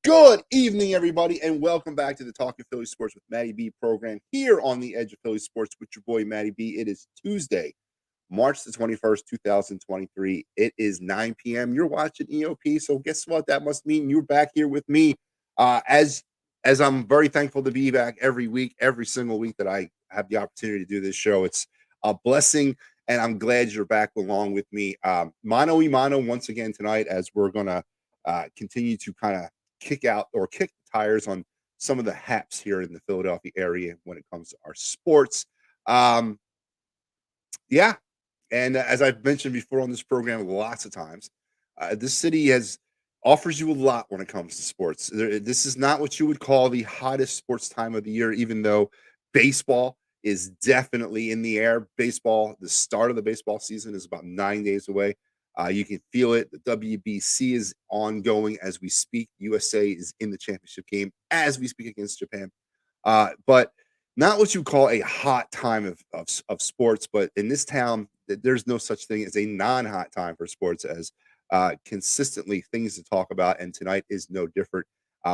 Good evening, everybody, and welcome back to the Talking Philly Sports with Matty B program here on the Edge of Philly Sports with your boy Matty B. It is Tuesday, March the 21st, 2023. It is 9 p.m. You're watching EOP, so guess what? That must mean you're back here with me. As I'm very thankful to be back every week, every single week that I have the opportunity to do this show. It's a blessing, and I'm glad you're back along with me. Mano y mano once again tonight, as we're gonna continue to kind of kick the tires on some of the haps here in the Philadelphia area when it comes to our sports. Um, yeah, and as I've mentioned before on this program lots of times, this city offers you a lot when it comes to sports. This is not what you would call the hottest sports time of the year, even though baseball is definitely in the air. Baseball, the start of the baseball season is about 9 days away. You can feel it. The WBC is ongoing as we speak. USA is in the championship game as we speak against Japan. But not what you call a hot time of sports. But in this town, there's no such thing as a non-hot time for sports, as consistently things to talk about. And tonight is no different.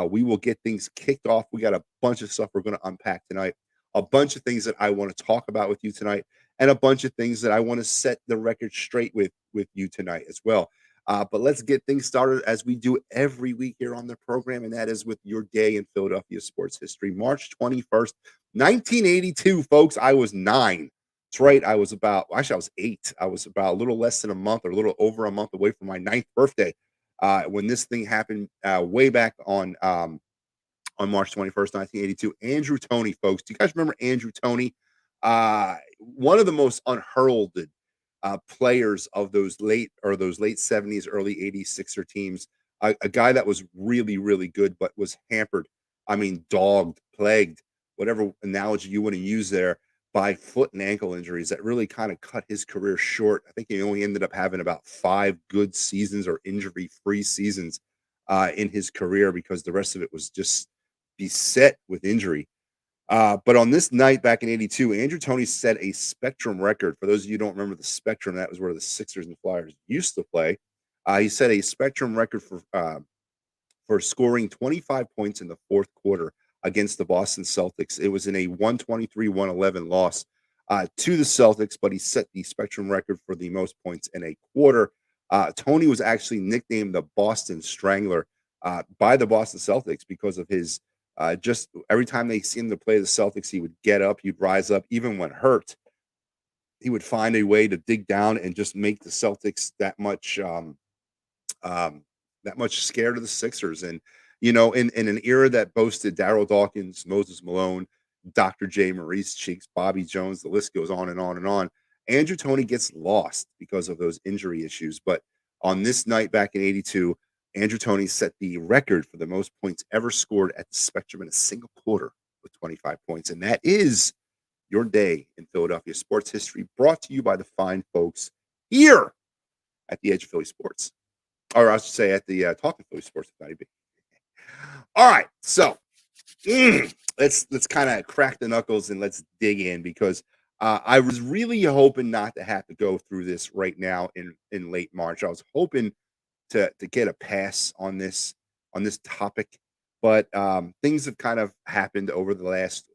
We will get things kicked off. We got a bunch of stuff we're going to unpack tonight, a bunch of things that I want to talk about with you tonight, and a bunch of things that I want to set the record straight with you tonight as well. But let's get things started as we do every week here on the program, and that is with your day in Philadelphia sports history. March 21st, 1982, folks. I was 9. That's right. I was 8. I was about a little less than a month or a little over a month away from my 9th birthday when this thing happened way back on March 21st, 1982. Andrew Toney, folks. Do you guys remember Andrew Toney? One of the most unheralded players of those late 70s, early 80s Sixer teams. A guy that was really, really good, but was hampered. I mean, dogged, plagued, whatever analogy you want to use there, by foot and ankle injuries that really kind of cut his career short. I think he only ended up having about 5 good seasons or injury-free seasons in his career, because the rest of it was just beset with injury. But on this night back in 82, Andrew Toney set a Spectrum record. For those of you who don't remember the Spectrum, that was where the Sixers and Flyers used to play. He set a Spectrum record for scoring 25 points in the fourth quarter against the Boston Celtics. It was in a 123-111 loss to the Celtics, but he set the Spectrum record for the most points in a quarter. Toney was actually nicknamed the Boston Strangler by the Boston Celtics because of his just every time they see him to play the Celtics, he would get up, he'd rise up, even when hurt. He would find a way to dig down and just make the Celtics that much scared of the Sixers. And in an era that boasted Darryl Dawkins, Moses Malone, Dr. J, Maurice Cheeks, Bobby Jones, the list goes on and on and on. Andrew Toney gets lost because of those injury issues. But on this night back in 82, Andrew Toney set the record for the most points ever scored at the Spectrum in a single quarter with 25 points. And that is your day in Philadelphia sports history, brought to you by the fine folks here at the Edge of Philly Sports. Or I should say at the Talking Philly Sports with Matty B. All right, so let's kind of crack the knuckles and let's dig in, because I was really hoping not to have to go through this right now in late March. I was hoping to get a pass on this topic, but things have kind of happened over the last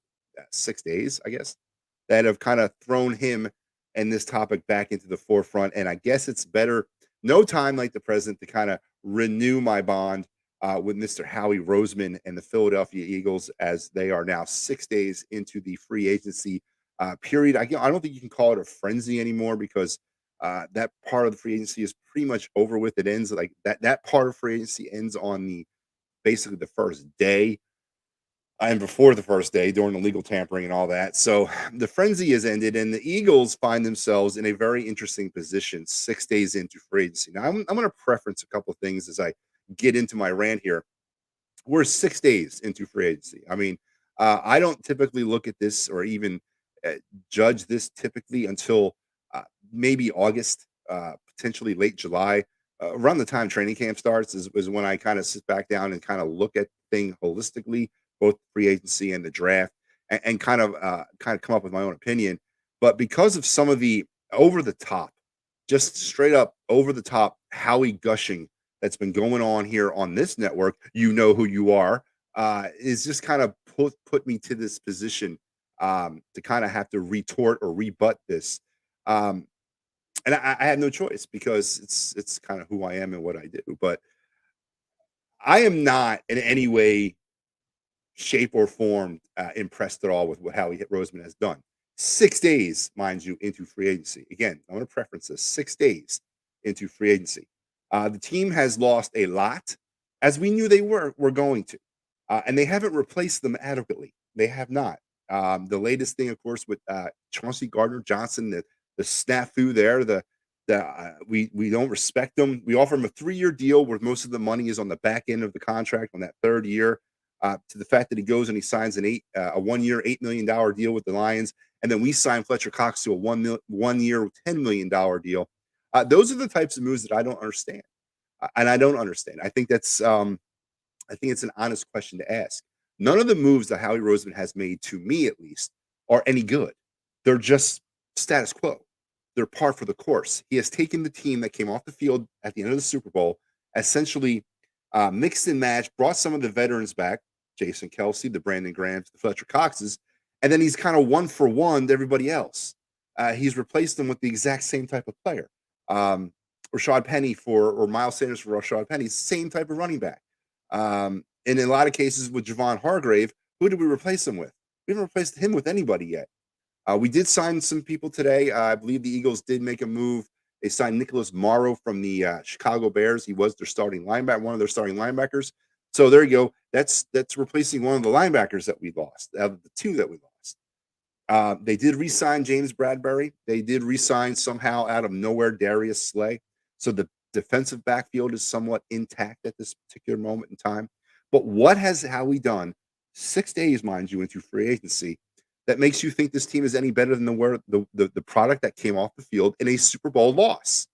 6 days, I guess, that have kind of thrown him and this topic back into the forefront. And I guess it's better, no time like the present, to kind of renew my bond with Mr. Howie Roseman and the Philadelphia Eagles, as they are now 6 days into the free agency period. I don't think you can call it a frenzy anymore, because that part of the free agency is pretty much over with. It ends like that part of free agency ends on basically the first day, and before the first day during the legal tampering and all that. So the frenzy has ended, and the Eagles find themselves in a very interesting position 6 days into free agency. Now, I'm going to preference a couple of things as I get into my rant here. We're 6 days into free agency. I mean, I don't typically look at this or even judge this typically until maybe August, potentially late July. Around the time training camp starts is when I kind of sit back down and kind of look at things holistically, both free agency and the draft, and kind of come up with my own opinion. But because of some of the over the top, just straight up over the top Howie gushing that's been going on here on this network, you know who you are, is just kind of put me to this position to kind of have to retort or rebut this. Um, and I had no choice because it's kind of who I am and what I do. But I am not in any way, shape, or form impressed at all with what Howie Roseman has done. 6 days, mind you, into free agency. Again, I want to preference this: 6 days into free agency. The team has lost a lot, as we knew they were going to, and they haven't replaced them adequately. They have not. The latest thing, of course, with Chauncey Gardner-Johnson, the snafu there, we don't respect them. We offer him a 3-year deal where most of the money is on the back end of the contract on that third year. To the fact that he goes and he signs a 1-year, $8 million deal with the Lions, and then we sign Fletcher Cox to a 1 year, $10 million deal. Those are the types of moves that I don't understand, and I don't understand. I think it's an honest question to ask. None of the moves that Howie Roseman has made, to me at least, are any good. They're just status quo. They're par for the course. He has taken the team that came off the field at the end of the Super Bowl, essentially mixed and matched, brought some of the veterans back, Jason Kelsey, the Brandon Grahams, the Fletcher Coxes, and then he's kind of one for one to everybody else. He's replaced them with the exact same type of player. Rashad Penny or Miles Sanders for Rashad Penny, same type of running back. And in a lot of cases with Javon Hargrave, who did we replace him with? We haven't replaced him with anybody yet. We did sign some people today. I believe the Eagles did make a move. They signed Nicholas Morrow from the Chicago Bears. He was their starting linebacker, one of their starting linebackers. So there you go. That's replacing one of the linebackers that we lost, out of the two that we lost. They did re-sign James Bradbury. They did re-sign somehow out of nowhere Darius Slay. So the defensive backfield is somewhat intact at this particular moment in time. But what has Howie done 6 days, mind you, into free agency that makes you think this team is any better than the product that came off the field in a Super Bowl loss?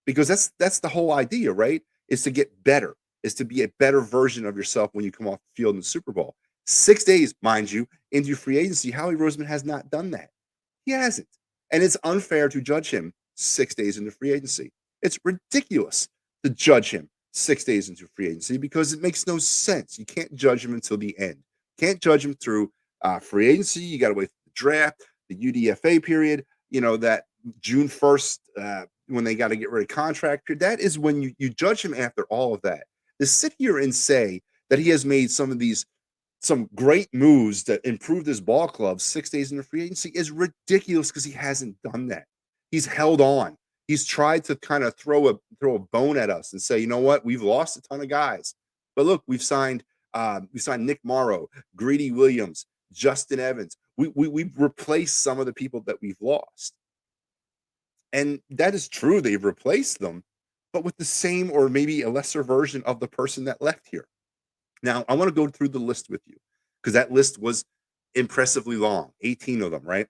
Because that's the whole idea, right? Is to get better, is to be a better version of yourself when you come off the field in the Super Bowl. 6 days, mind you, into free agency, Howie Roseman has not done that. He hasn't. And it's unfair to judge him 6 days into free agency. It's ridiculous to judge him 6 days into free agency because it makes no sense. You can't judge him until the end. Can't judge him through free agency. You got to wait for the draft, the UDFA period, that June 1st, when they got to get rid of contract period. That is when you judge him after all of that. To sit here and say that he has made some great moves that improved his ball club 6 days into free agency is ridiculous because he hasn't done that. He's held on. He's tried to kind of throw a bone at us and say, you know what, we've lost a ton of guys, but look, we signed Nick Morrow, Greedy Williams, Justin Evans. We've replaced some of the people that we've lost, and that is true. They've replaced them, but with the same or maybe a lesser version of the person that left here. Now, I want to go through the list with you because that list was impressively long, 18 of them, right?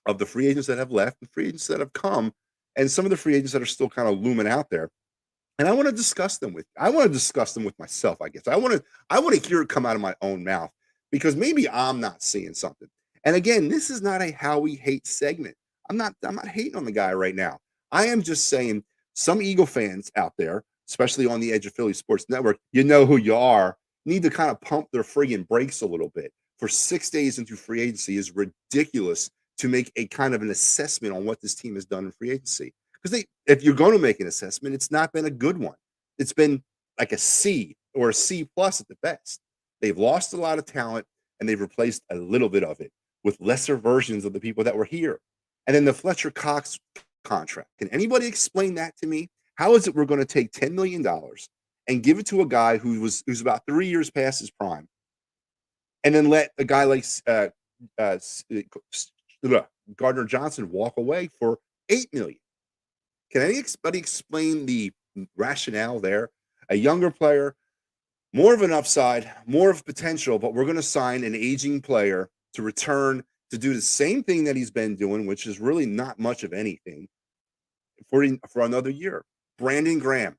Of the free agents that have left, the free agents that have come, and some of the free agents that are still kind of looming out there. And I want to discuss them with myself, I guess. I want to hear it come out of my own mouth because maybe I'm not seeing something. And again, this is not a Howie hate segment. I'm not hating on the guy right now. I am just saying some Eagle fans out there, especially on the Edge of Philly Sports Network, you know who you are, need to kind of pump their friggin' brakes a little bit. For 6 days into free agency is ridiculous to make a kind of an assessment on what this team has done in free agency. Because if you're going to make an assessment, it's not been a good one. It's been like a C or a C plus at the best. They've lost a lot of talent and they've replaced a little bit of it with lesser versions of the people that were here. And then the Fletcher Cox contract. Can anybody explain that to me? How is it we're going to take $10 million and give it to a guy who's about 3 years past his prime, and then let a guy like Gardner Johnson walk away for $8 million? Can anybody explain the rationale there? A younger player, more of an upside, more of potential, but we're going to sign an aging player to return to do the same thing that he's been doing, which is really not much of anything, for another year. Brandon Graham,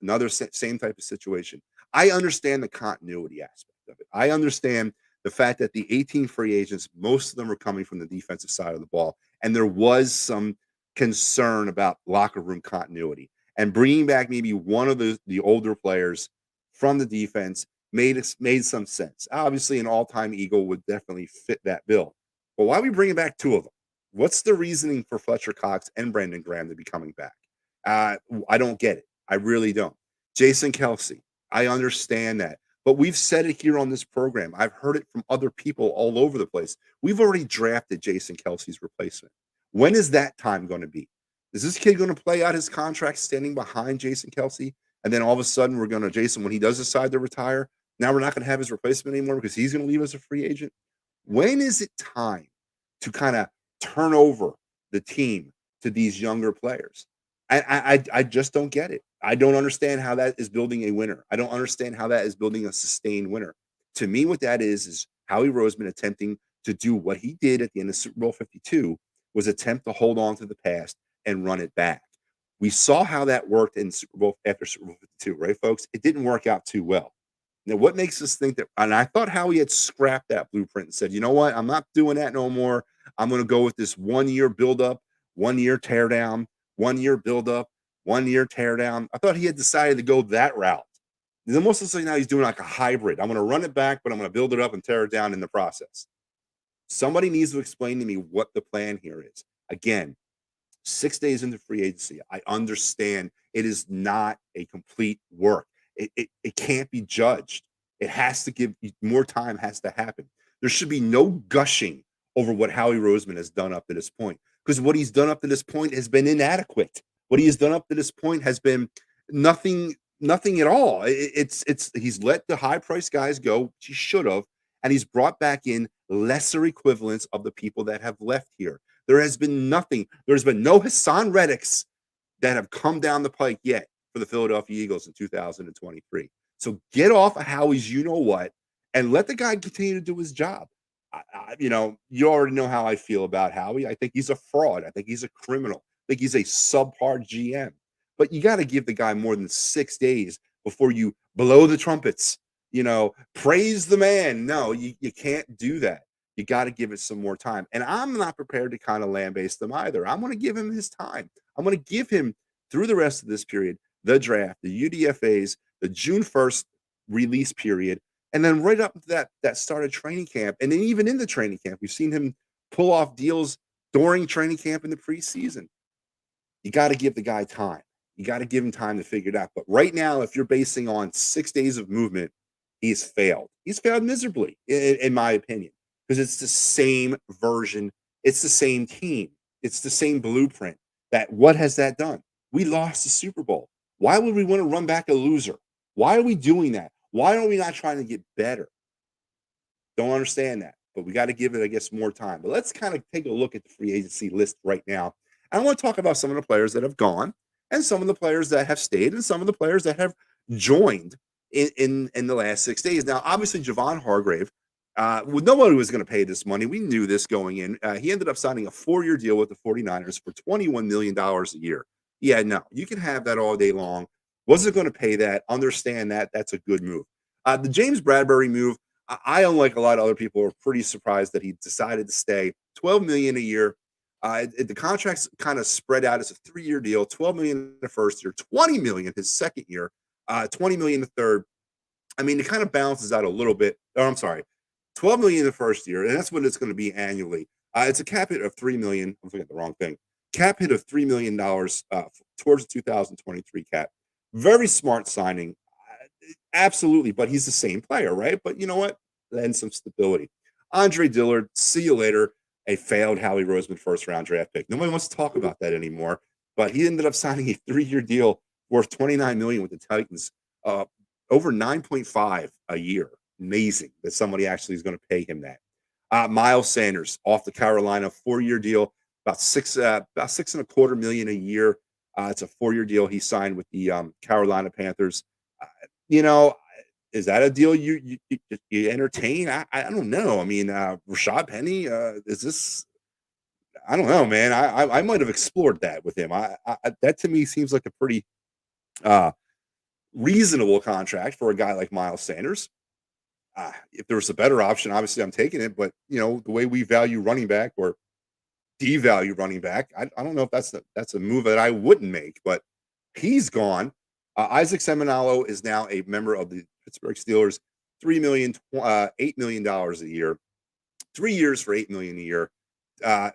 another same type of situation. I understand the continuity aspect of it. I understand the fact that the 18 free agents, most of them are coming from the defensive side of the ball, and there was some concern about locker room continuity. and bringing back maybe one of the older players from the defense made some sense. Obviously, an all-time Eagle would definitely fit that bill. But why are we bringing back two of them? What's the reasoning for Fletcher Cox and Brandon Graham to be coming back? I don't get it. I really don't. Jason Kelsey, I understand that. But we've said it here on this program. I've heard it from other people all over the place. We've already drafted Jason Kelsey's replacement. When is that time going to be? Is this kid going to play out his contract standing behind Jason Kelsey? And then all of a sudden, we're going to, Jason, when he does decide to retire, now we're not going to have his replacement anymore because he's going to leave as a free agent. When is it time to kind of turn over the team to these younger players? I just don't get it. I don't understand how that is building a winner. I don't understand how that is building a sustained winner. To me, what that is Howie Roseman attempting to do what he did at the end of Super Bowl 52 was attempt to hold on to the past and run it back. We saw how that worked in Super Bowl after Super Bowl 52, right, folks? It didn't work out too well. Now, what makes us think that? And I thought Howie had scrapped that blueprint and said, you know what? I'm not doing that no more. I'm going to go with this 1 year buildup, 1 year tear down, 1 year buildup, 1 year tear down. I thought he had decided to go that route. It's almost looks like now he's doing like a hybrid. I'm going to run it back, but I'm going to build it up and tear it down in the process. Somebody needs to explain to me what the plan here is. Again, 6 days into free agency, I understand it is not a complete work. It can't be judged. It has to give more time, has to happen. There should be no gushing over what Howie Roseman has done up to this point, because what he's done up to this point has been inadequate. What he has done up to this point has been nothing at all. It's he's let the high price guys go, which he should have, and he's brought back in lesser equivalents of the people that have left here. There has been nothing. There's been no Hassan Reddicks that have come down the pike yet for the Philadelphia Eagles in 2023. So get off of Howie's you know what and let the guy continue to do his job. You already know how I feel about Howie. I think he's a fraud. I think he's a criminal. I think he's a subpar GM. But you got to give the guy more than 6 days before you blow the trumpets, praise the man. No, you can't do that. You got to give it some more time. And I'm not prepared to kind of lambaste him either. I'm going to give him his time. I'm going to give him through the rest of this period, the draft, the UDFAs, the June 1st release period, and then right up to that start of training camp. And then even in the training camp, we've seen him pull off deals during training camp in the preseason. You got to give the guy time. You got to give him time to figure it out. But right now, if you're basing on 6 days of movement, he's failed. He's failed miserably, in my opinion, because it's the same version. It's the same team. It's the same blueprint. What has that done? We lost the Super Bowl. Why would we want to run back a loser? Why are we doing that? Why are we not trying to get better? Don't understand that. But we got to give it, I guess, more time. But let's kind of take a look at the free agency list right now. I want to talk about some of the players that have gone and some of the players that have stayed and some of the players that have joined in the last 6 days. Now, obviously, Javon Hargrave, nobody was going to pay this money. We knew this going in. He ended up signing a 4-year deal with the 49ers for $21 million a year. Yeah, no, you can have that all day long. Wasn't going to pay that. Understand that. That's a good move. The James Bradbury move, I, unlike a lot of other people, are pretty surprised that he decided to stay. $12 million a year. The contract's kind of spread out as a 3-year deal. $12 million the first year, $20 million his second year, $20 million the third. I mean, it kind of balances out a little bit. Oh, I'm sorry, $12 million the first year, and that's what it's going to be annually. It's a cap hit of $3 million. I'm looking at the wrong thing. Cap hit of $3 million towards the 2023 cap. Very smart signing, absolutely. But he's the same player, right? But you know what? Lend some stability. Andre Dillard, see you later. A failed Howie Roseman first-round draft pick. Nobody wants to talk about that anymore. But he ended up signing a 3-year deal worth $29 million with the Titans, over 9.5 a year. Amazing that somebody actually is going to pay him that. Miles Sanders off the Carolina, 4-year deal, about $6.25 million a year. It's a 4-year deal he signed with the Carolina Panthers. Is that a deal you entertain? I don't know. I mean, Rashad Penny, is this? I don't know, man. I might have explored that with him. That to me seems like a pretty reasonable contract for a guy like Miles Sanders. If there was a better option, obviously I'm taking it. But the way we value running back or devalue running back, I don't know if that's a move that I wouldn't make. But He's gone. Isaac Seminalo is now a member of the Pittsburgh Steelers. $8 million a year. 3 years for $8 million a year.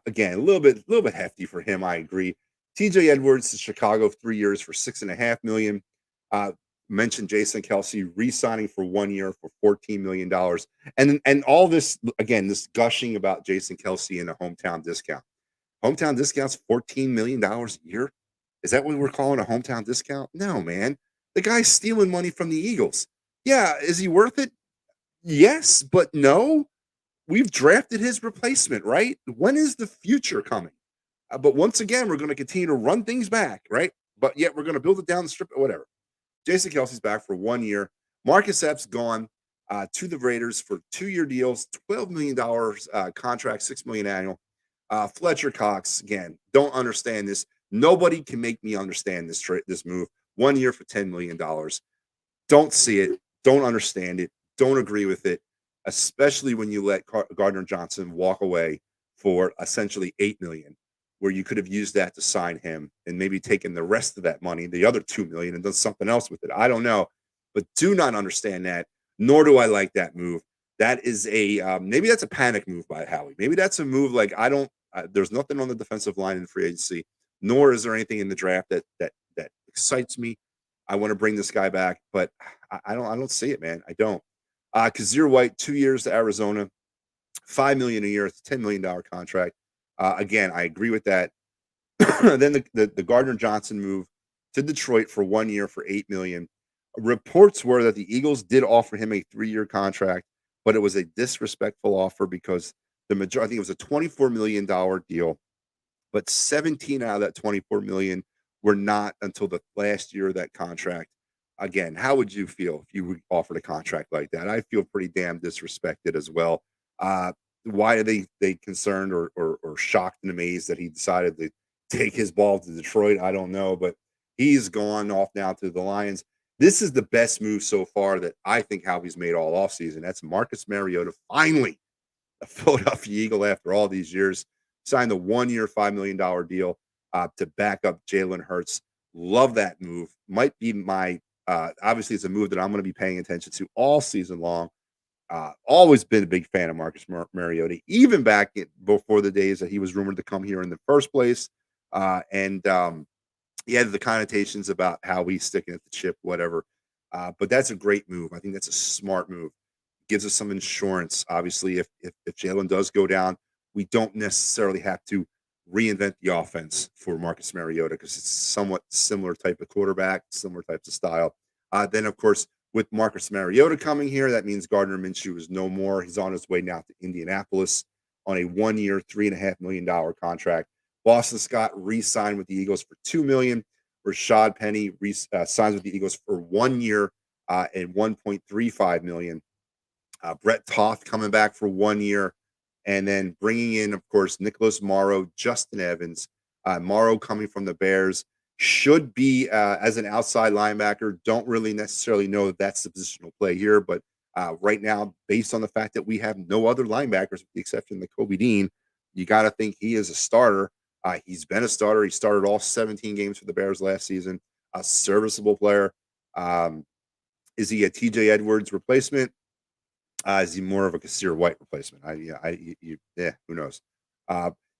Again, a little bit hefty for him. I agree. T.J. Edwards to Chicago, 3 years for $6.5 million. Mentioned Jason Kelce re-signing for 1 year for $14 million, and all this again, this gushing about Jason Kelce and a hometown discount. Hometown discounts $14 million a year. Is that what we're calling a hometown discount? No, man. The guy's stealing money from the Eagles. Yeah, is he worth it? Yes, but no. We've drafted his replacement, right? When is the future coming? But once again, we're going to continue to run things back, right? But yet we're going to build it down the strip, whatever. Jason Kelsey's back for 1 year. Marcus Epps gone to the Raiders for 2-year deals, $12 million contract, $6 million annual. Fletcher Cox, again, don't understand this. Nobody can make me understand this move. 1 year for $10 million. Don't see it. Don't understand it. Don't agree with it, especially when you let Gardner Johnson walk away for essentially $8 million, where you could have used that to sign him and maybe taken the rest of that money, the other $2 million, and done something else with it. I don't know, but do not understand that. Nor do I like that move. That is maybe that's a panic move by Howie. Maybe that's a move like there's nothing on the defensive line in free agency, nor is there anything in the draft that excites me. I want to bring this guy back, but I don't see it, man. I don't. Kazir White, 2 years to Arizona, $5 million a year. It's a $10 million contract. Again, I agree with that. Then the Gardner Johnson move to Detroit for 1 year for $8 million. Reports were that the Eagles did offer him a 3-year contract, but it was a disrespectful offer because I think it was a $24 million deal, but 17 out of that $24 million were not until the last year of that contract. Again, how would you feel if you were offered a contract like that? I feel pretty damn disrespected as well. Why are they concerned or shocked and amazed that he decided to take his ball to Detroit? I don't know, but he's gone off now to the Lions. This is the best move so far that I think Howie's made all offseason. That's Marcus Mariota, finally a Philadelphia Eagle after all these years, signed a 1 year, $5 million deal to back up Jalen Hurts. Love that move. Might be my obviously it's a move that I'm going to be paying attention to all season long. Always been a big fan of Marcus Mariota, even back before the days that he was rumored to come here in the first place. And he had the connotations about how he's sticking at the chip, whatever. But that's a great move. I think that's a smart move. Gives us some insurance. Obviously, if Jalen does go down, we don't necessarily have to reinvent the offense for Marcus Mariota because it's somewhat similar type of quarterback, similar types of style. Then, of course, with Marcus Mariota coming here, that means Gardner Minshew is no more. He's on his way now to Indianapolis on a 1 year, $3.5 million contract. Boston Scott re-signed with the Eagles for $2 million. Rashad Penny signs with the Eagles for 1 year and $1.35 million. Brett Toth coming back for 1 year, and then bringing in, of course, Nicholas Morrow, Justin Evans. Morrow coming from the Bears should be as an outside linebacker. Don't really necessarily know if that's the positional play here, but right now, based on the fact that we have no other linebackers with the exception of Kobe Dean, you got to think he is a starter. He's been a starter. He started all 17 games for the Bears last season. A serviceable player. Is he a TJ Edwards replacement? Is he more of a Kazir White replacement? Who knows?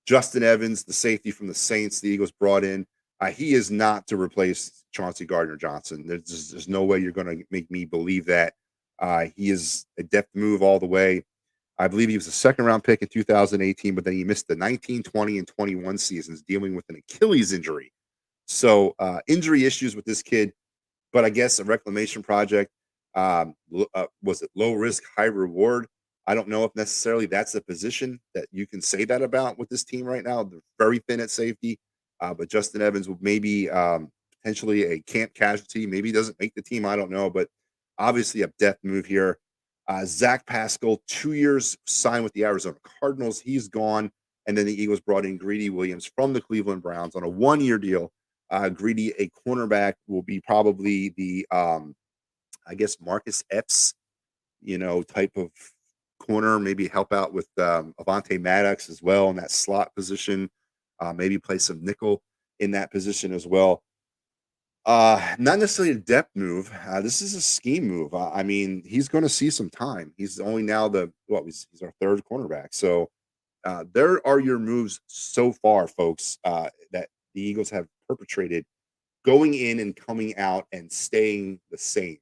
Justin Evans, the safety from the Saints, the Eagles brought in. He is not to replace Chauncey Gardner-Johnson. There's no way you're going to make me believe that. He is a depth move all the way. I believe he was a second-round pick in 2018, but then he missed the 19, 20, and 21 seasons dealing with an Achilles injury. So injury issues with this kid, but I guess a reclamation project. Was it low risk, high reward? I don't know if necessarily that's a position that you can say that about with this team right now. They're very thin at safety, but Justin Evans will maybe potentially a camp casualty. Maybe he doesn't make the team. I don't know, but obviously a depth move here. Zach Pascal, 2 years signed with the Arizona Cardinals. He's gone. And then the Eagles brought in Greedy Williams from the Cleveland Browns on a 1 year deal. Greedy, a cornerback, will be probably the I guess Marcus Epps, type of corner, maybe help out with Avonte Maddox as well in that slot position, maybe play some nickel in that position as well. Not necessarily a depth move. This is a scheme move. I mean, he's going to see some time. He's only now he's our third cornerback. So there are your moves so far, folks, that the Eagles have perpetrated going in and coming out and staying the same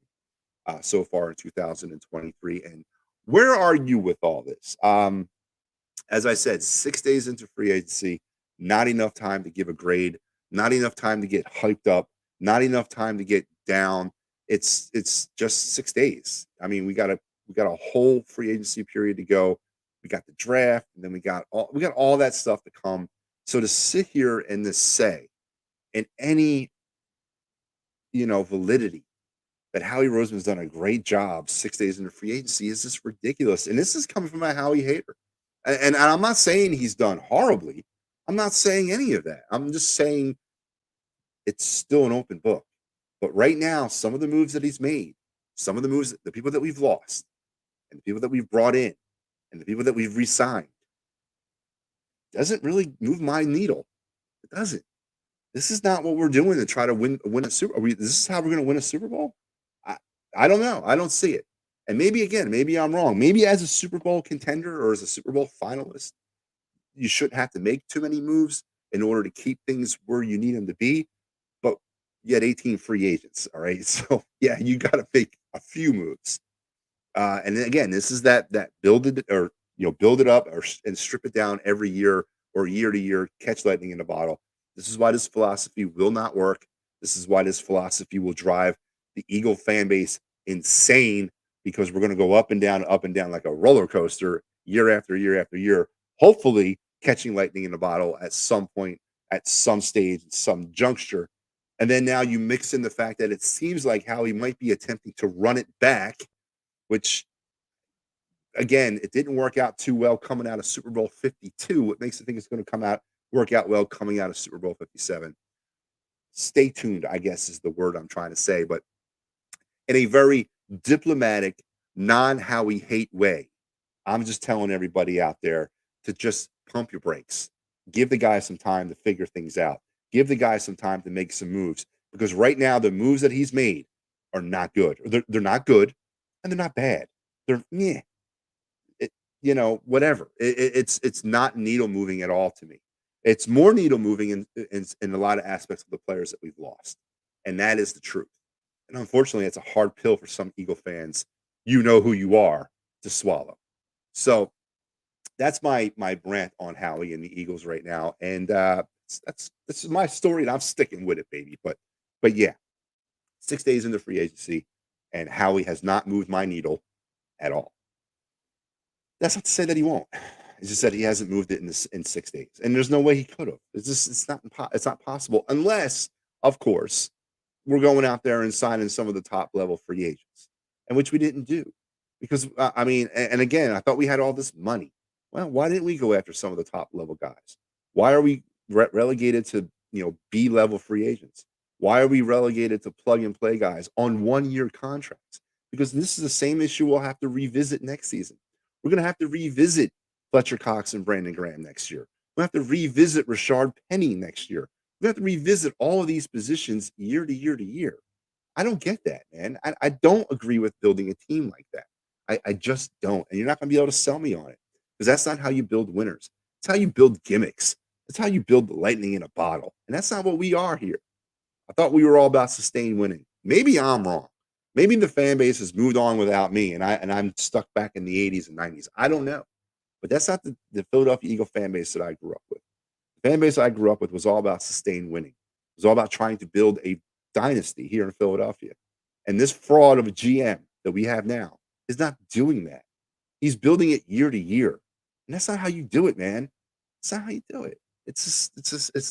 so far in 2023. And where are you with all this? As I said, 6 days into free agency, not enough time to give a grade, not enough time to get hyped up, not enough time to get down. It's just 6 days. I mean, we got a whole free agency period to go. We got the draft, and then we got all that stuff to come. So to sit here and to say in any validity that Howie Roseman's done a great job 6 days into free agency is just ridiculous. And this is coming from a Howie hater. And I'm not saying he's done horribly. I'm not saying any of that. I'm just saying it's still an open book. But right now, some of the moves that he's made, some of the moves, the people that we've lost, and the people that we've brought in, and the people that we've re-signed, doesn't really move my needle. It doesn't. This is not what we're doing to try to win a Super. This is how we're going to win a Super Bowl. I I don't know. I don't see it. And maybe I'm wrong. Maybe as a Super Bowl contender or as a Super Bowl finalist, you shouldn't have to make too many moves in order to keep things where you need them to be. But you had 18 free agents. All right. So yeah, you got to make a few moves. And then again, this is that build it or build it up and strip it down every year or year to year, catch lightning in a bottle. This is why this philosophy will not work. This is why this philosophy will drive the Eagle fan base insane because we're going to go up and down like a roller coaster year after year after year. Hopefully, catching lightning in a bottle at some point, at some stage, some juncture. And then now you mix in the fact that it seems like Howie might be attempting to run it back, which again, it didn't work out too well coming out of Super Bowl 52. What makes me think it's going to work out well coming out of Super Bowl 57? Stay tuned, I guess is the word I'm trying to say, but in a very diplomatic, non-Howie hate way, I'm just telling everybody out there to just pump your brakes. Give the guy some time to figure things out. Give the guy some time to make some moves because right now the moves that he's made are not good. They're not good and they're not bad. They're whatever. It's not needle moving at all to me. It's more needle moving in a lot of aspects of the players that we've lost, and that is the truth. And unfortunately, it's a hard pill for some Eagle fans. You know who you are to swallow. So that's my rant on Howie and the Eagles right now, and this is my story, and I'm sticking with it, baby. But yeah, 6 days into free agency, and Howie has not moved my needle at all. That's not to say that he won't. It's just that he hasn't moved it in 6 days, and there's no way he could have. It's not possible unless, of course, we're going out there and signing some of the top level free agents, and which we didn't do because I mean, and again, I thought we had all this money. Well, why didn't we go after some of the top level guys? Why are we relegated to B level free agents? Why are we relegated to plug and play guys on 1 year contracts? Because this is the same issue we'll have to revisit next season. We're going to have to revisit Fletcher Cox and Brandon Graham next year. We'll have to revisit Rashard Penny next year. We have to revisit all of these positions year to year to year. I don't get that, man. I don't agree with building a team like that. I just don't. And you're not going to be able to sell me on it because that's not how you build winners. It's how you build gimmicks. It's how you build the lightning in a bottle. And that's not what we are here. I thought we were all about sustained winning. Maybe I'm wrong. Maybe the fan base has moved on without me and I'm stuck back in the 80s and 90s. I don't know. But that's not the Philadelphia Eagle fan base that I grew up with. The fan base I grew up with was all about sustained winning. It was all about trying to build a dynasty here in Philadelphia. And this fraud of a GM that we have now is not doing that. He's building it year to year. And that's not how you do it, man. It's not how you do it. It's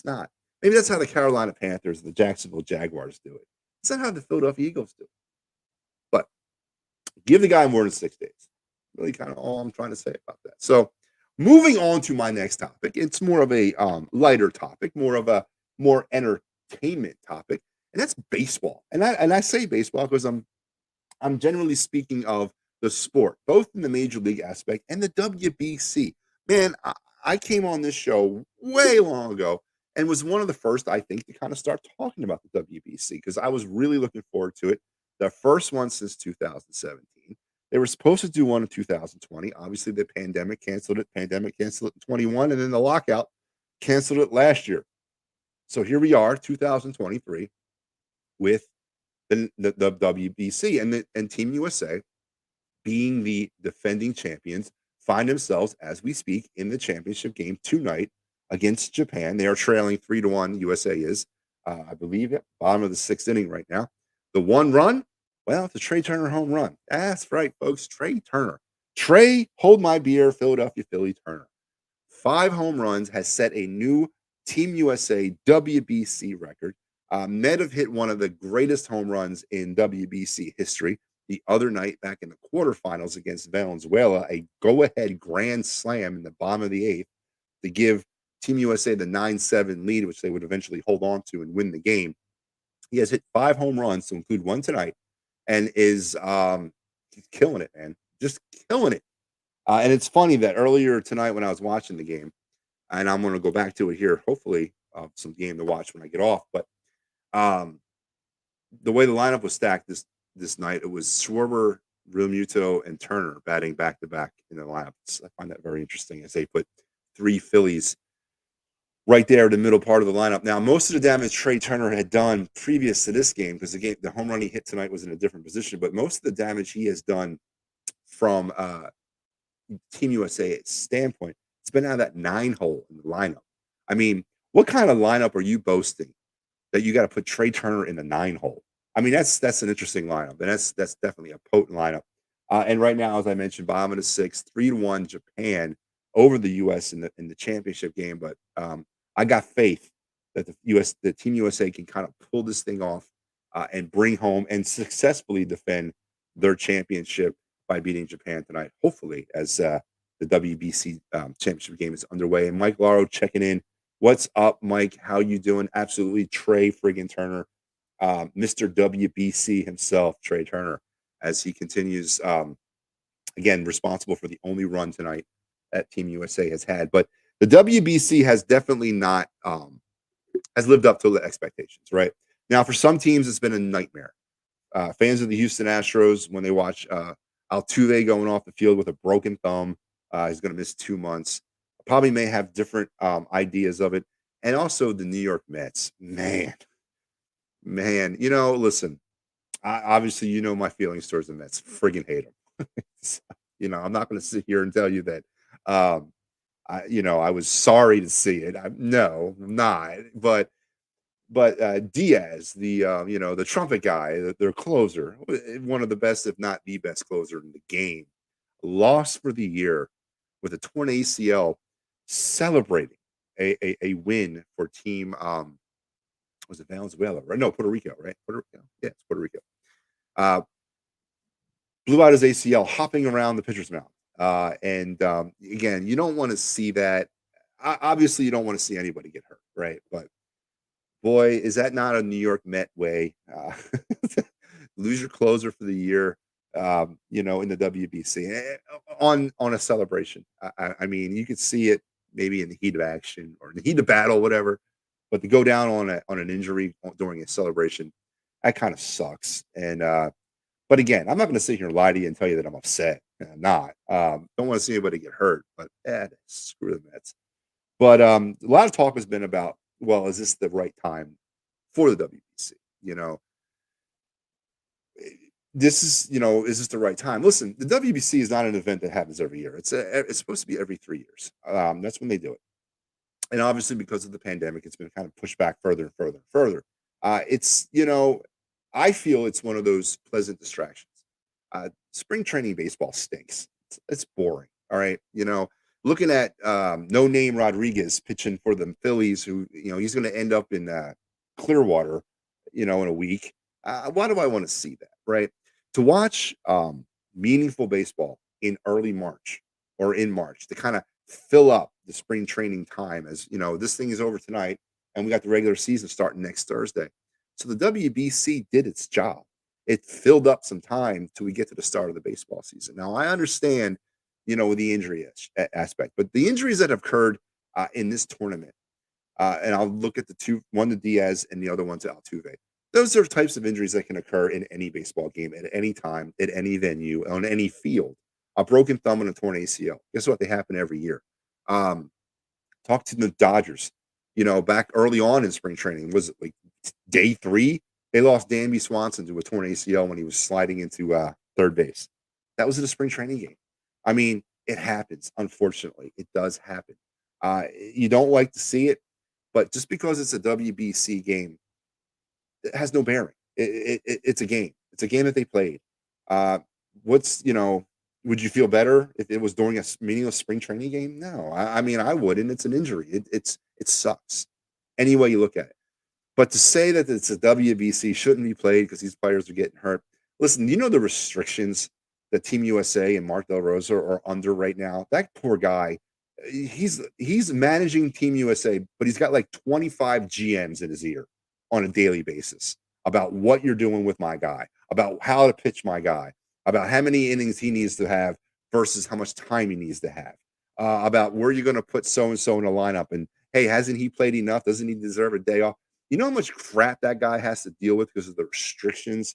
not. Maybe that's how the Carolina Panthers and the Jacksonville Jaguars do it. It's not how the Philadelphia Eagles do it. But give the guy more than 6 days. Really kind of all I'm trying to say about that. So moving on to my next topic, it's more of a lighter topic, more of a more entertainment topic, and that's baseball. And I say baseball because I'm generally speaking of the sport, both in the major league aspect and the WBC. Man, I came on this show way long ago and was one of the first, I think, to kind of start talking about the WBC because I was really looking forward to it. The first one since 2017. They were supposed to do one in 2020. Obviously, the pandemic canceled it. Pandemic canceled it in 21, and then the lockout canceled it last year. So here we are, 2023, with the WBC and Team USA being the defending champions, find themselves as we speak in the championship game tonight against Japan. They are trailing 3-1. USA is, I believe, at bottom of the sixth inning right now. The one run, well, it's a Trea Turner home run. That's right, folks. Trea Turner. Trey, hold my beer, Philadelphia Philly Turner. 5 home runs, has set a new Team USA WBC record. Med have hit one of the greatest home runs in WBC history the other night back in the quarterfinals against Venezuela, a go-ahead grand slam in the bottom of the eighth to give Team USA the 9-7 lead, which they would eventually hold on to and win the game. He has hit 5 home runs, to include one tonight, and is killing it, man. Just killing it. And it's funny that earlier tonight when I was watching the game, and I'm going to go back to it here, hopefully, some game to watch when I get off. But the way the lineup was stacked this night, it was Schwarber, Realmuto, and Turner batting back to back in the lineup. I find that very interesting as they put 3 Phillies right there in the middle part of the lineup. Now, most of the damage Trea Turner had done previous to this game, because the home run he hit tonight was in a different position, but most of the damage he has done from Team USA standpoint, it's been out of that 9-hole in the lineup. I mean, what kind of lineup are you boasting that you got to put Trea Turner in the 9-hole? I mean, that's an interesting lineup, and that's definitely a potent lineup. And right now, as I mentioned, bottom of the sixth, 3-1 Japan over the U.S. in the championship game. But I got faith that the Team USA can kind of pull this thing off and bring home and successfully defend their championship by beating Japan tonight, hopefully, as the WBC championship game is underway. And Mike Laro checking in. What's up, Mike? How you doing? Absolutely, Trea friggin' Turner, Mr. WBC himself, Trea Turner, as he continues, again, responsible for the only run tonight that Team USA has had. But the WBC has definitely not has lived up to the expectations, right? Now, for some teams, it's been a nightmare. Fans of the Houston Astros, when they watch Altuve going off the field with a broken thumb, he's going to miss 2 months. Probably may have different ideas of it. And also the New York Mets. Man, listen, obviously, my feelings towards the Mets. Friggin' hate them. I'm not going to sit here and tell you that, I was sorry to see it. No, I'm not. But Diaz, the trumpet guy, their closer, one of the best, if not the best closer in the game, lost for the year with a torn ACL, celebrating a win for team. Was it Venezuela? Right? No, Puerto Rico. Right? Puerto Rico. Yeah, it's Puerto Rico. Blew out his ACL, hopping around the pitcher's mound. And again, you don't want to see that. Obviously, you don't want to see anybody get hurt, right? But boy, is that not a New York Met way? Lose your closer for the year, in the WBC on a celebration. I mean, you could see it maybe in the heat of action or in the heat of battle, whatever. But to go down on an injury during a celebration, that kind of sucks. And but again, I'm not going to sit here and lie to you and tell you that I'm upset. I'm not. Don't want to see anybody get hurt. But screw the Mets. But a lot of talk has been about, well, is this the right time for the WBC? Is this the right time? Listen, the WBC is not an event that happens every year. It's supposed to be every 3 years. That's when they do it. And obviously, because of the pandemic, it's been kind of pushed back further and further and further. I feel it's one of those pleasant distractions. Spring training baseball stinks. It's boring. All right. Looking at No Name Rodriguez pitching for the Phillies, who, he's going to end up in Clearwater, in a week. Why do I want to see that? Right. To watch meaningful baseball in early March or in March to kind of fill up the spring training time, as this thing is over tonight and we got the regular season starting next Thursday. So the WBC did its job. It filled up some time till we get to the start of the baseball season. Now, I understand, with the injury aspect, but the injuries that have occurred in this tournament And I'll look at the two, one to Diaz and the other one to Altuve. Those are types of injuries that can occur in any baseball game at any time, at any venue, on any field. A broken thumb and a torn ACL. Guess what? They happen every year. Um, Talk to the Dodgers. Back early on in spring training, was it like day 3? They lost Dansby Swanson to a torn ACL when he was sliding into third base. That was in a spring training game. I mean, it happens. Unfortunately, it does happen. You don't like to see it, but just because it's a WBC game, it has no bearing. It's a game. It's a game that they played. Uh, would you feel better if it was during a meaningless spring training game? No, I mean, I wouldn't. It's an injury. It sucks. Any way you look at it. But to say that it's a WBC shouldn't be played because these players are getting hurt. Listen, the restrictions that Team USA and Mark Del Rosa are under right now? That poor guy, he's managing Team USA, but he's got like 25 GMs in his ear on a daily basis about what you're doing with my guy, about how to pitch my guy, about how many innings he needs to have versus how much time he needs to have, about where you're going to put so-and-so in a lineup. And, hey, hasn't he played enough? Doesn't he deserve a day off? You know how much crap that guy has to deal with because of the restrictions?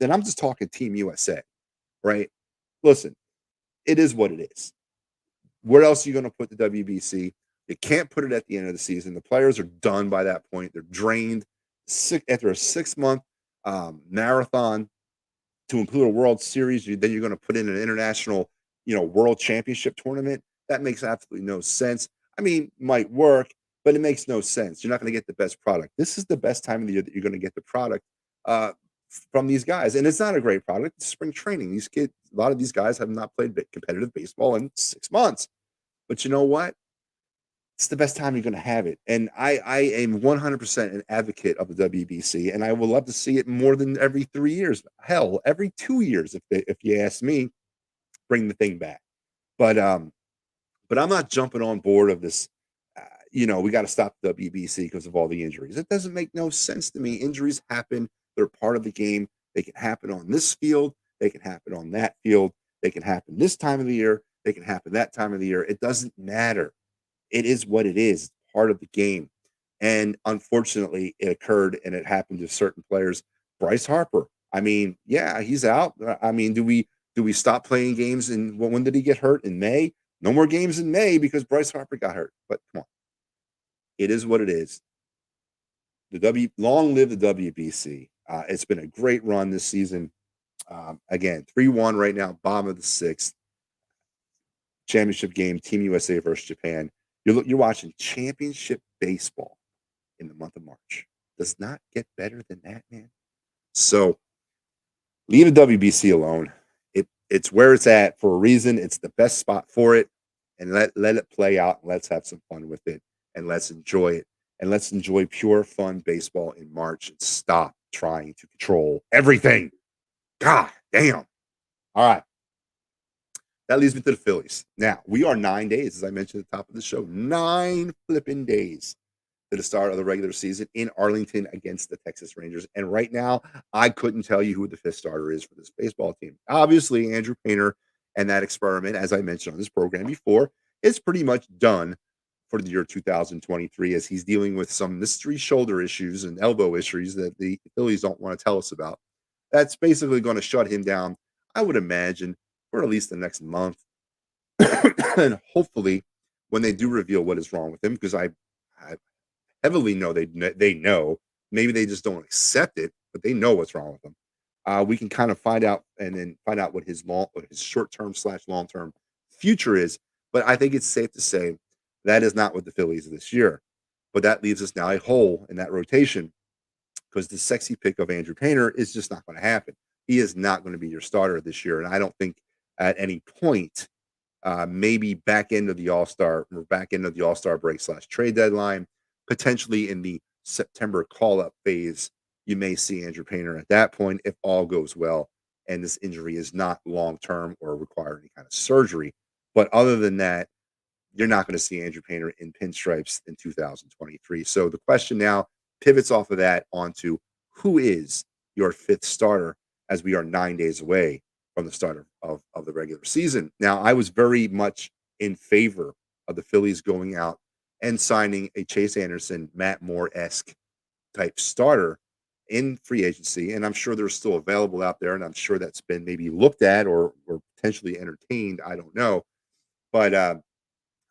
And I'm just talking Team USA, right? Listen, it is what it is. Where else are you going to put the WBC? You can't put it at the end of the season. The players are done by that point. They're drained. After a 6-month marathon to include a World Series, then you're going to put in an international, World Championship tournament. That makes absolutely no sense. I mean, might work, but it makes no sense. You're not going to get the best product. This is the best time of the year that you're going to get the product from these guys. And it's not a great product. It's spring training. These kids, a lot of these guys have not played competitive baseball in 6 months. But you know what? It's the best time you're going to have it. And I am 100% an advocate of the WBC, and I would love to see it more than every 3 years. Hell, every 2 years, if you ask me, bring the thing back. But I'm not jumping on board of this. We got to stop the WBC because of all the injuries. It doesn't make no sense to me. Injuries happen. They're part of the game. They can happen on this field. They can happen on that field. They can happen this time of the year. They can happen that time of the year. It doesn't matter. It is what it is. It's part of the game. And unfortunately, it occurred and it happened to certain players. Bryce Harper. I mean, yeah, he's out. I mean, do we stop playing games? And when did he get hurt? In May? No more games in May because Bryce Harper got hurt. But come on. It is what it is. Long live the WBC. It's been a great run this season. Again, 3-1 right now, bottom of the 6th. Championship game, Team USA versus Japan. You're watching championship baseball in the month of March. Does not get better than that, man. So leave the WBC alone. It's where it's at for a reason. It's the best spot for it. And let it play out, and let's have some fun with it, and let's enjoy it. And let's enjoy pure fun baseball in March and stop trying to control everything. God damn. All right. That leads me to the Phillies. Now, we are 9 days, as I mentioned at the top of the show, 9 flipping days to the start of the regular season in Arlington against the Texas Rangers. And right now, I couldn't tell you who the 5th starter is for this baseball team. Obviously, Andrew Painter and that experiment, as I mentioned on this program before, is pretty much done for the year 2023 as he's dealing with some mystery shoulder issues and elbow issues that the Phillies don't want to tell us about. That's basically going to shut him down, I would imagine, for at least the next month. And hopefully, when they do reveal what is wrong with him, because I heavily know they know, maybe they just don't accept it, but they know what's wrong with him. We can kind of find out what his short-term / long-term future is. But I think it's safe to say that is not what the Phillies are this year. But that leaves us now a hole in that rotation because the sexy pick of Andrew Painter is just not going to happen. He is not going to be your starter this year. And I don't think at any point, maybe back end of the All-Star break / trade deadline, potentially in the September call-up phase, you may see Andrew Painter at that point if all goes well and this injury is not long-term or require any kind of surgery. But other than that, you're not going to see Andrew Painter in pinstripes in 2023. So the question now pivots off of that onto who is your 5th starter as we are 9 days away from the start of the regular season. Now, I was very much in favor of the Phillies going out and signing a Chase Anderson, Matt Moore-esque type starter in free agency. And I'm sure they're still available out there, and I'm sure that's been maybe looked at or potentially entertained. I don't know. But I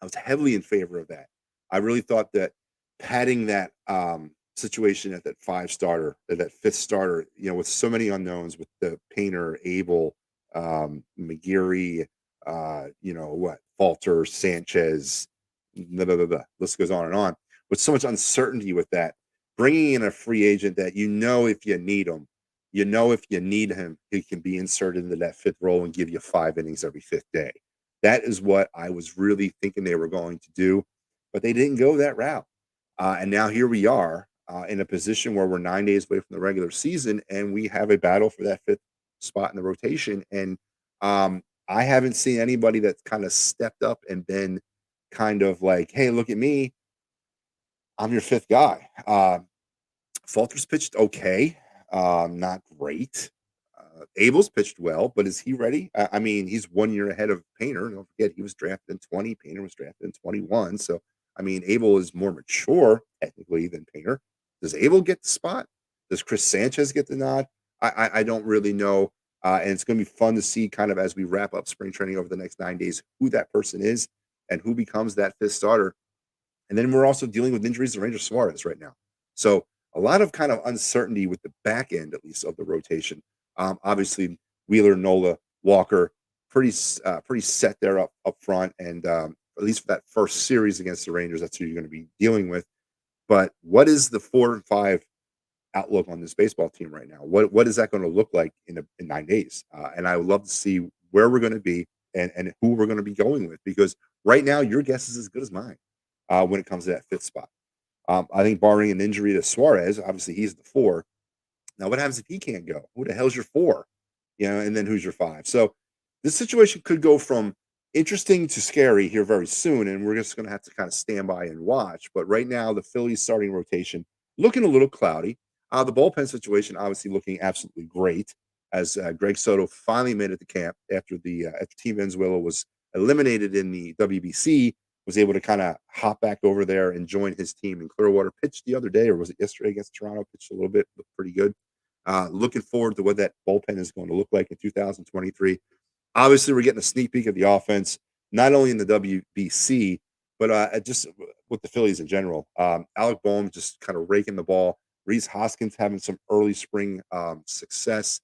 was heavily in favor of that. I really thought that padding that situation at that five starter, that fifth starter, with so many unknowns with the Painter, Abel, McGeary, Falter, Sanchez, blah, blah, blah, blah. List goes on and on. With so much uncertainty with that, bringing in a free agent that if you need him, if you need him, he can be inserted into that fifth role and give you 5 innings every fifth day. That is what I was really thinking they were going to do, but they didn't go that route. And now here we are in a position where we're 9 days away from the regular season, and we have a battle for that fifth spot in the rotation. And I haven't seen anybody that's kind of stepped up and been kind of like, hey, look at me. I'm your fifth guy. Falter's pitched okay, not great. Abel's pitched well, but is he ready? I mean, he's 1 year ahead of Painter. Don't forget, he was drafted in 20. Painter was drafted in 21. So, I mean, Abel is more mature technically than Painter. Does Abel get the spot? Does Chris Sanchez get the nod? I don't really know. And it's going to be fun to see kind of as we wrap up spring training over the next 9 days who that person is and who becomes that fifth starter. And then we're also dealing with injuries to Ranger Suarez right now. So a lot of kind of uncertainty with the back end, at least, of the rotation. Obviously, Wheeler, Nola, Walker, pretty set there up front. And at least for that first series against the Rangers, that's who you're going to be dealing with. But what is the 4 and 5 outlook on this baseball team right now? What is that going to look like in 9 days? And I would love to see where we're going to be and who we're going to be going with, because right now your guess is as good as mine when it comes to that fifth spot. I think barring an injury to Suarez, obviously he's the 4. Now, what happens if he can't go? Who the hell's your 4? And then who's your 5? So this situation could go from interesting to scary here very soon, and we're just going to have to kind of stand by and watch. But right now, the Phillies starting rotation looking a little cloudy. The bullpen situation obviously looking absolutely great, as Greg Soto finally made it to camp after Team Venezuela was eliminated in the WBC, was able to kind of hop back over there and join his team in Clearwater. Pitched the other day, or was it yesterday against Toronto? Pitched a little bit, looked pretty good. Looking forward to what that bullpen is going to look like in 2023. Obviously, we're getting a sneak peek of the offense, not only in the WBC, but just with the Phillies in general. Alec Boehm just kind of raking the ball. Rhys Hoskins having some early spring success.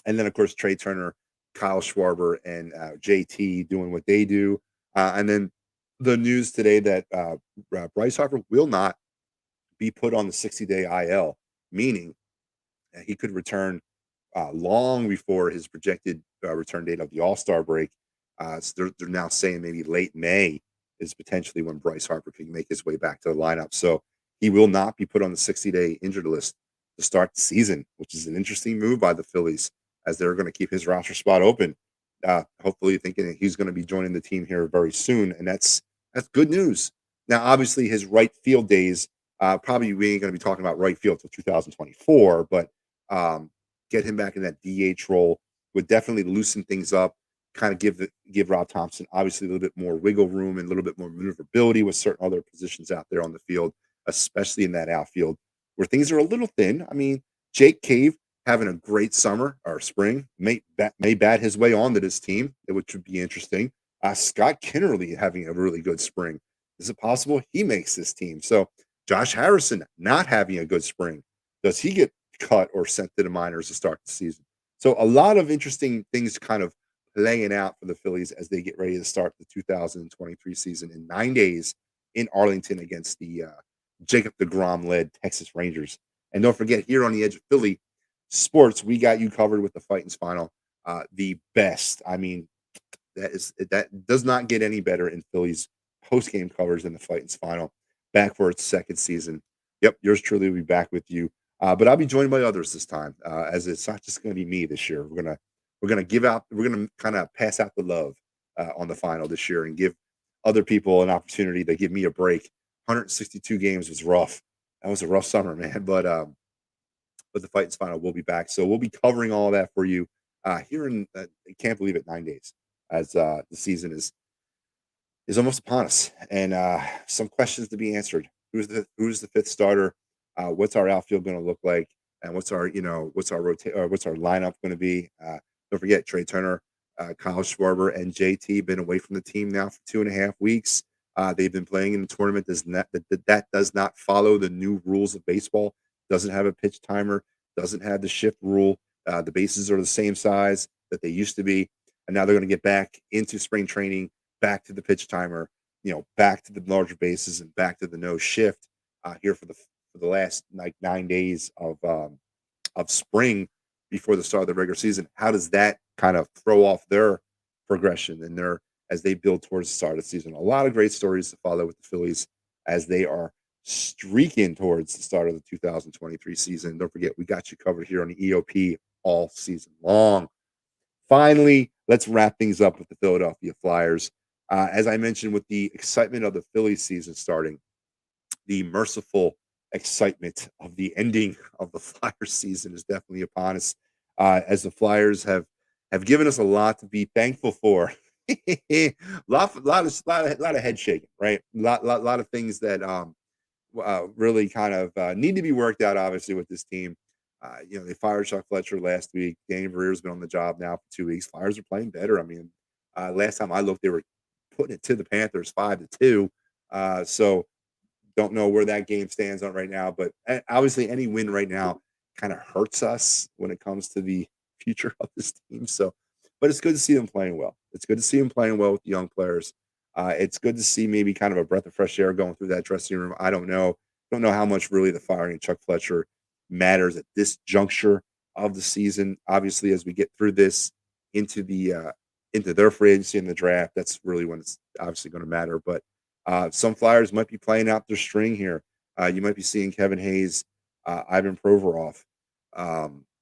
And then, of course, Trea Turner, Kyle Schwarber, and JT doing what they do. And then the news today that Bryce Harper will not be put on the 60-day IL, meaning he could return long before his projected return date of the All-Star break. So they're now saying maybe late May is potentially when Bryce Harper can make his way back to the lineup. So he will not be put on the 60-day injured list to start the season, which is an interesting move by the Phillies, as they're going to keep his roster spot open. Hopefully thinking that he's going to be joining the team here very soon. And that's good news. Now, obviously, his right field days, probably we ain't going to be talking about right field till 2024, but get him back in that DH role would definitely loosen things up, kind of give Rob Thompson obviously a little bit more wiggle room and a little bit more maneuverability with certain other positions out there on the field, especially in that outfield where things are a little thin. I mean, Jake Cave having a great summer or spring may bat his way onto this team, which would be interesting. Scott Kinnerly having a really good spring. Is it possible he makes this team? So Josh Harrison not having a good spring. Does he get cut or sent to the minors to start the season? So a lot of interesting things kind of playing out for the Phillies as they get ready to start the 2023 season in 9 days in Arlington against the Jacob deGrom-led Texas Rangers. And don't forget, here on the Edge of Philly Sports, we got you covered with the Fightins Final, the best. I mean, that does not get any better in Phillies post-game coverage than the Fightins Final. Back for its second season. Yep, yours truly will be back with you. But I'll be joined by others this time, as it's not just going to be me this year. We're gonna kind of pass out the love on the final this year and give other people an opportunity to give me a break. 162 games was rough. That was a rough summer, man. But the Fightins Final will be back, so we'll be covering all that for you here in. I can't believe it, 9 days as the season is is almost upon us, and some questions to be answered. Who's the fifth starter? What's our outfield going to look like? And what's our lineup going to be? Don't forget Trea Turner, Kyle Schwarber, and JT been away from the team now for 2.5 weeks. They've been playing in the tournament. That does not follow the new rules of baseball. Doesn't have a pitch timer. Doesn't have the shift rule. The bases are the same size that they used to be, and now they're going to get back into spring training, back to the pitch timer, back to the larger bases and back to the no shift here for the last like 9 days of spring before the start of the regular season. How does that kind of throw off their progression and their as they build towards the start of the season? A lot of great stories to follow with the Phillies as they are streaking towards the start of the 2023 season. Don't forget, we got you covered here on the EOP all season long. Finally, let's wrap things up with the Philadelphia Flyers. As I mentioned, with the excitement of the Phillies season starting, the merciful excitement of the ending of the Flyers season is definitely upon us. As the Flyers have given us a lot to be thankful for. lot of head shaking, right? Lot of things that really kind of need to be worked out, obviously, with this team. They fired Chuck Fletcher last week. Danny Verreer's been on the job now for 2 weeks. Flyers are playing better. I mean, last time I looked, they were putting it to the Panthers 5-2. So don't know where that game stands on right now, but obviously any win right now kind of hurts us when it comes to the future of this team. So, but it's good to see them playing well. It's good to see them playing well with the young players. It's good to see maybe kind of a breath of fresh air going through that dressing room. I don't know. Don't know how much really the firing of Chuck Fletcher matters at this juncture of the season. Obviously, as we get through this into their free agency and the draft, that's really when it's obviously going to matter. But some Flyers might be playing out their string here. You might be seeing Kevin Hayes, Ivan Provorov,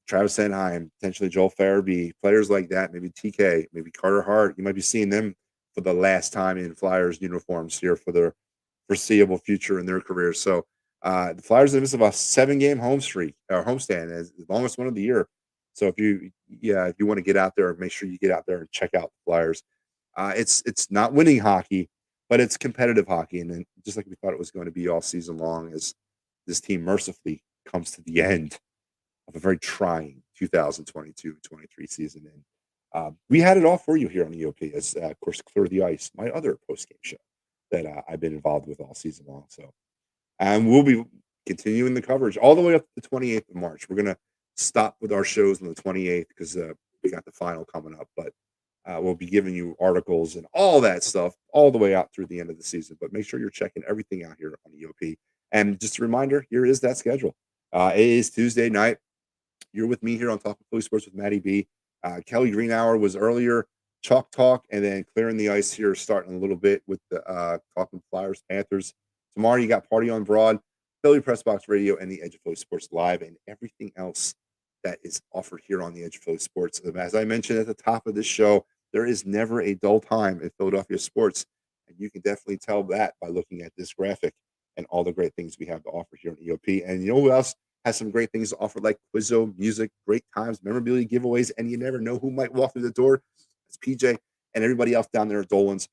Travis Sanheim, potentially Joel Farabee, players like that, maybe TK, maybe Carter Hart. You might be seeing them for the last time in Flyers uniforms here for their foreseeable future in their careers. So the Flyers have missed about 7-game home streak or homestand as the longest one of the year. So if you want to get out there, make sure you get out there and check out the Flyers. It's not winning hockey, but it's competitive hockey, and then just like we thought it was going to be all season long, as this team mercifully comes to the end of a very trying 2022-23 season. And we had it all for you here on EOP, as of course Clear the Ice, my other post-game show that I've been involved with all season long. So, and we'll be continuing the coverage all the way up to the 28th of March. We're gonna stop with our shows on the 28th because we got the final coming up, but we'll be giving you articles and all that stuff all the way out through the end of the season. But make sure you're checking everything out here on EOP. And just a reminder, here is that schedule. It is Tuesday night. You're with me here on Talking Philly Sports with Matty B. Kelly Greenhour was earlier, Chalk Talk, and then Clearing the Ice here starting a little bit with the Talking Flyers, Panthers. Tomorrow you got Party on Broad, Philly Press Box Radio, and the Edge of Philly Sports Live, and everything else that is offered here on the Edge of Philly Sports. As I mentioned at the top of this show, there is never a dull time in Philadelphia sports, and you can definitely tell that by looking at this graphic and all the great things we have to offer here on EOP. And you know who else has some great things to offer, like Quizzo, music, great times, memorabilia giveaways, and you never know who might walk through the door. It's PJ and everybody else down there at Dolan's.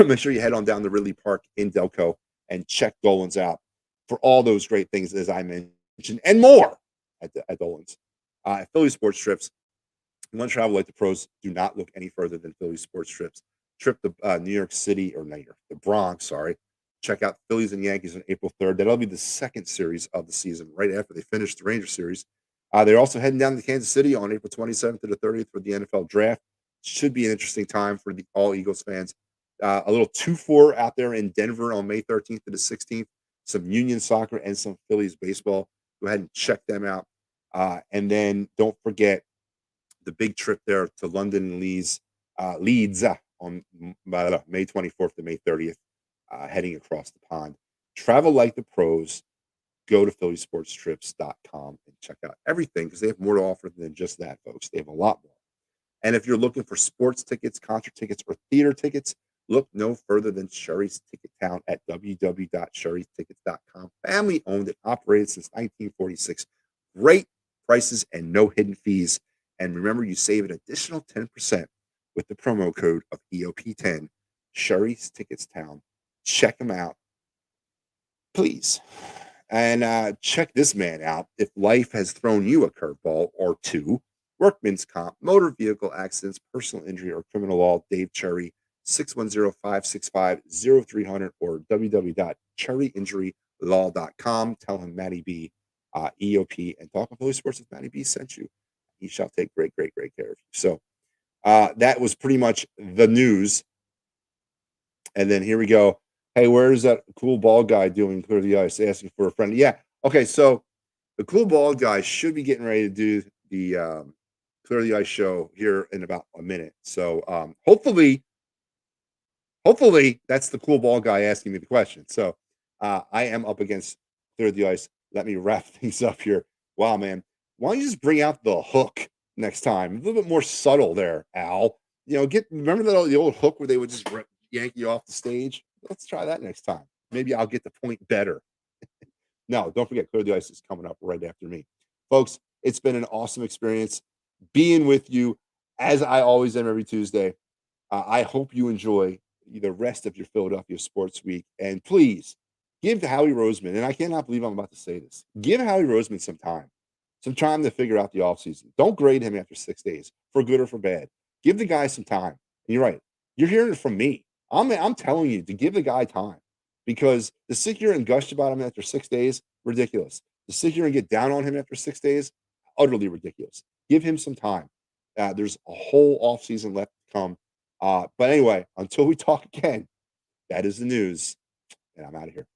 Make sure you head on down to Ridley Park in Delco and check Dolan's out for all those great things, as I mentioned, and more at Dolan's. Philly Sports Trips. You want to travel like the pros, do not look any further than Philly Sports Trips. Trip to New York City, or the Bronx, sorry. Check out Phillies and Yankees on April 3rd. That'll be the second series of the season, right after they finish the Ranger series. They're also heading down to Kansas City on April 27th to the 30th for the NFL draft. Should be an interesting time for the all Eagles fans. A little 2-4 out there in Denver on May 13th to the 16th. Some Union soccer and some Phillies baseball. Go ahead and check them out. And then don't forget the big trip there to London and Leeds on May 24th to May 30th, heading across the pond. Travel like the pros. Go to phillysportstrips.com and check out everything, because they have more to offer than just that, folks. They have a lot more. And if you're looking for sports tickets, concert tickets, or theater tickets, look no further than Sherry's Ticket Town at www.sherrystickets.com. Family owned and operated since 1946. Great prices and no hidden fees. And remember, you save an additional 10% with the promo code of EOP10 Sherry's Tickets Town. Check them out, please. And check this man out. If life has thrown you a curveball or two, workman's comp, motor vehicle accidents, personal injury, or criminal law, Dave Cherry, 610-565-0300 or www.cherryinjurylaw.com. Tell him Matty B, EOP, and Talking Philly Sports with Matty B sent you. He shall take great, great, great care of you. So that was pretty much the news. And then here we go. Hey, where's that cool bald guy doing Clear the Ice? Asking for a friend. Yeah. Okay. So the cool bald guy should be getting ready to do the Clear the Ice show here in about a minute. So hopefully that's the cool bald guy asking me the question. So I am up against Clear the Ice. Let me wrap things up here. Wow, man. Why don't you just bring out the hook next time? A little bit more subtle there, Al. Remember the old hook where they would just yank you off the stage? Let's try that next time. Maybe I'll get the point better. No, don't forget, Clear the Ice is coming up right after me. Folks, it's been an awesome experience being with you, as I always am every Tuesday. I hope you enjoy the rest of your Philadelphia sports week. And please give Howie Roseman, and I cannot believe I'm about to say this, give Howie Roseman some time to figure out the offseason. Don't grade him after 6 days, for good or for bad. Give the guy some time. And you're right. You're hearing it from me. I'm telling you to give the guy time, because to sit here and gush about him after 6 days, ridiculous. To sit here and get down on him after 6 days, utterly ridiculous. Give him some time. There's a whole offseason left to come. But anyway, until we talk again, that is the news, and I'm out of here.